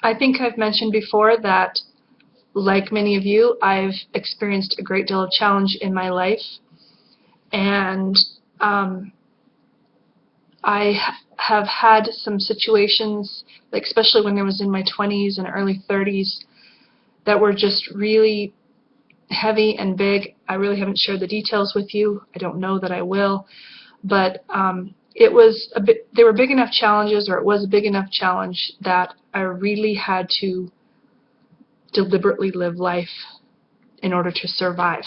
I think I've mentioned before that, like many of you, I've experienced a great deal of challenge in my life, and um, have had some situations, like especially when I was in my 20s and early 30s, that were just really heavy and big. I really haven't shared the details with you. I don't know that I will, but it was a bit. They were big enough challenges, or it was a big enough challenge that I really had to deliberately live life in order to survive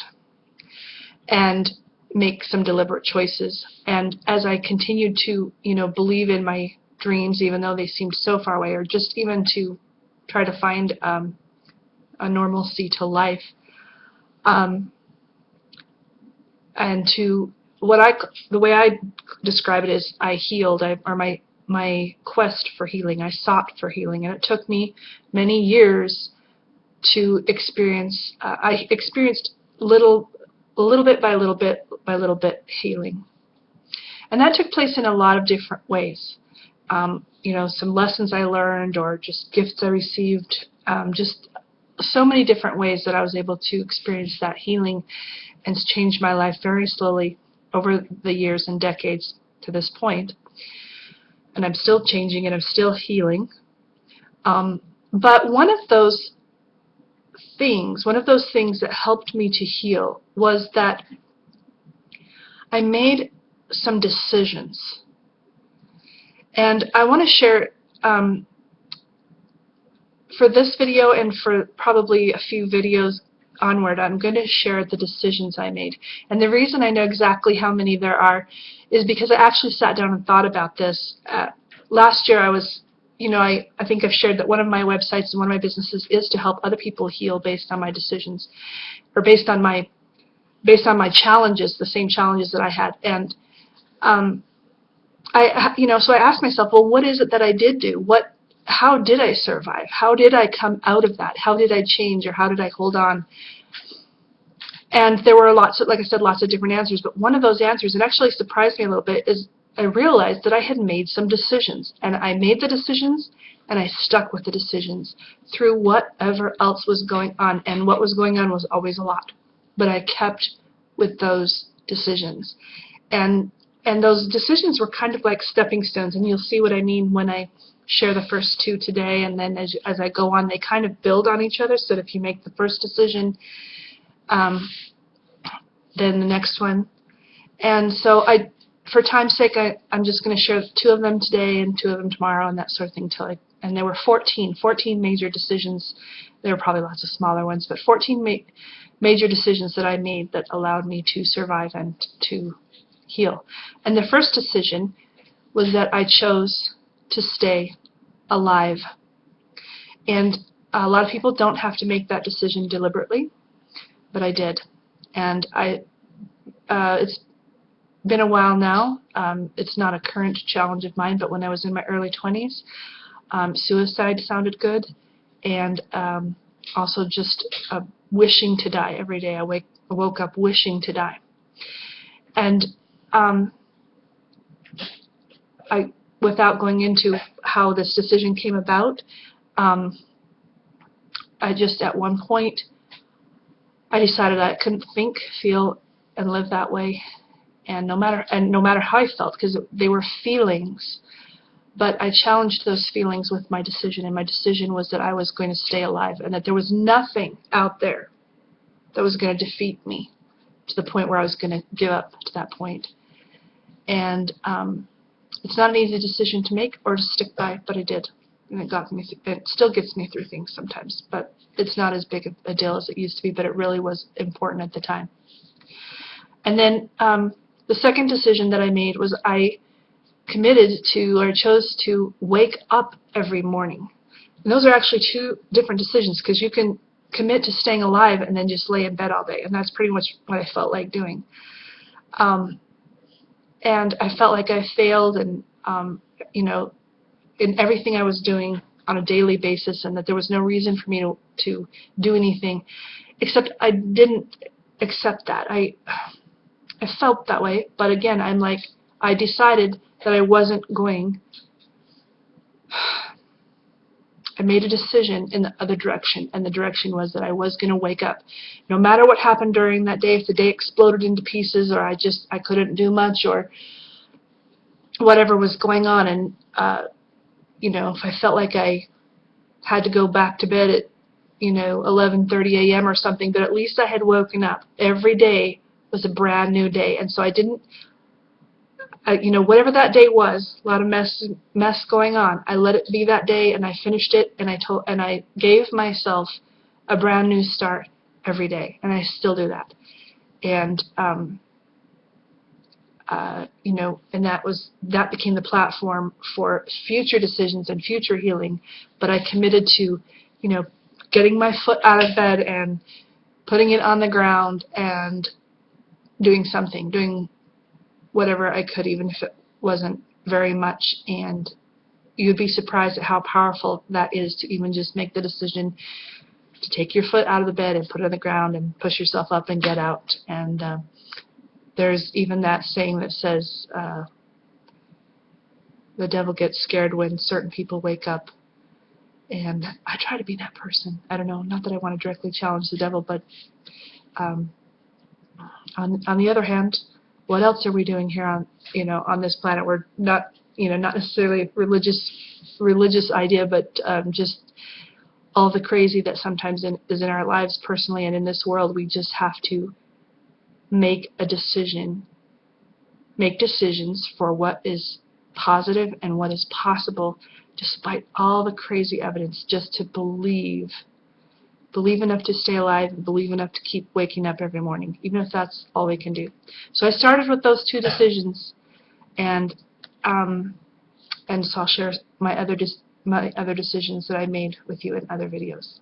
and make some deliberate choices. And as I continued to, believe in my dreams, even though they seemed so far away, or just even to try to find a normalcy to life, and to the way I describe it is I healed, or my quest for healing. I sought for healing, and it took me many years to experience. I experienced little bit by little bit by little bit healing, and that took place in a lot of different ways. Some lessons I learned, or just gifts I received, just so many different ways that I was able to experience that healing, and it's changed my life very slowly over the years and decades to this point. And I'm still changing, and I'm still healing. But one of those things that helped me to heal was that I made some decisions. And I want to share, for this video and for probably a few videos onward, I'm going to share the decisions I made. And the reason I know exactly how many there are is because I actually sat down and thought about this. Last year I was, I think I've shared that one of my websites and one of my businesses is to help other people heal based on my decisions, or based on my challenges, the same challenges that I had. And so I asked myself, well, what is it that I did do? How did I survive? How did I come out of that? How did I change, or how did I hold on? And there were lots of different answers, but one of those answers, it actually surprised me a little bit, is I realized that I had made some decisions, and I made the decisions, and I stuck with the decisions through whatever else was going on, and what was going on was always a lot, but I kept with those decisions. And those decisions were kind of like stepping stones, and you'll see what I mean when I share the first two today, and then as I go on, they kind of build on each other, so that if you make the first decision, then the next one. And so for time's sake, I'm just going to share two of them today and two of them tomorrow, and that sort of thing. And there were 14 major decisions. There were probably lots of smaller ones, but 14 major decisions that I made that allowed me to survive and to heal. And the first decision was that I chose to stay alive. And a lot of people don't have to make that decision deliberately, but I did. And it's been a while now. It's not a current challenge of mine, but when I was in my early 20s, suicide sounded good, and also just wishing to die every day. I woke up wishing to die. And without going into how this decision came about, I just at one point I decided I couldn't think, feel, and live that way, and no matter how I felt, because they were feelings, but I challenged those feelings with my decision, and my decision was that I was going to stay alive, and that there was nothing out there that was going to defeat me to the point where I was going to give up to that point. And it's not an easy decision to make or to stick by, but I did, and it still gets me through things sometimes, but it's not as big a deal as it used to be, but it really was important at the time. And then the second decision that I made was I chose to wake up every morning. And those are actually two different decisions, because you can commit to staying alive and then just lay in bed all day, and that's pretty much what I felt like doing. And I felt like I failed, and in everything I was doing on a daily basis, and that there was no reason for me to do anything, except I didn't accept that. I felt that way, but again, I decided that I wasn't going I made a decision in the other direction, and the direction was that I was going to wake up. No matter what happened during that day, if the day exploded into pieces, or I couldn't do much, or whatever was going on, and if I felt like I had to go back to bed at 11:30 a.m. or something, but at least I had woken up. Every day was a brand new day, and so I didn't, whatever that day was, a lot of mess going on. I let it be that day, and I finished it, and I gave myself a brand new start every day, and I still do that. And and that became the platform for future decisions and future healing. But I committed to, getting my foot out of bed and putting it on the ground and doing something, doing whatever I could, even if it wasn't very much. And you'd be surprised at how powerful that is, to even just make the decision to take your foot out of the bed and put it on the ground and push yourself up and get out. And there's even that saying that says the devil gets scared when certain people wake up. And I try to be that person. I don't know, not that I want to directly challenge the devil, but on the other hand, what else are we doing here on this planet? We're not not necessarily religious idea, but just all the crazy that sometimes is in our lives personally and in this world. We just have to make a decision, make decisions for what is positive and what is possible, despite all the crazy evidence, just to believe enough to stay alive, and believe enough to keep waking up every morning, even if that's all we can do. So I started with those two decisions, and so I'll share my other decisions that I made with you in other videos.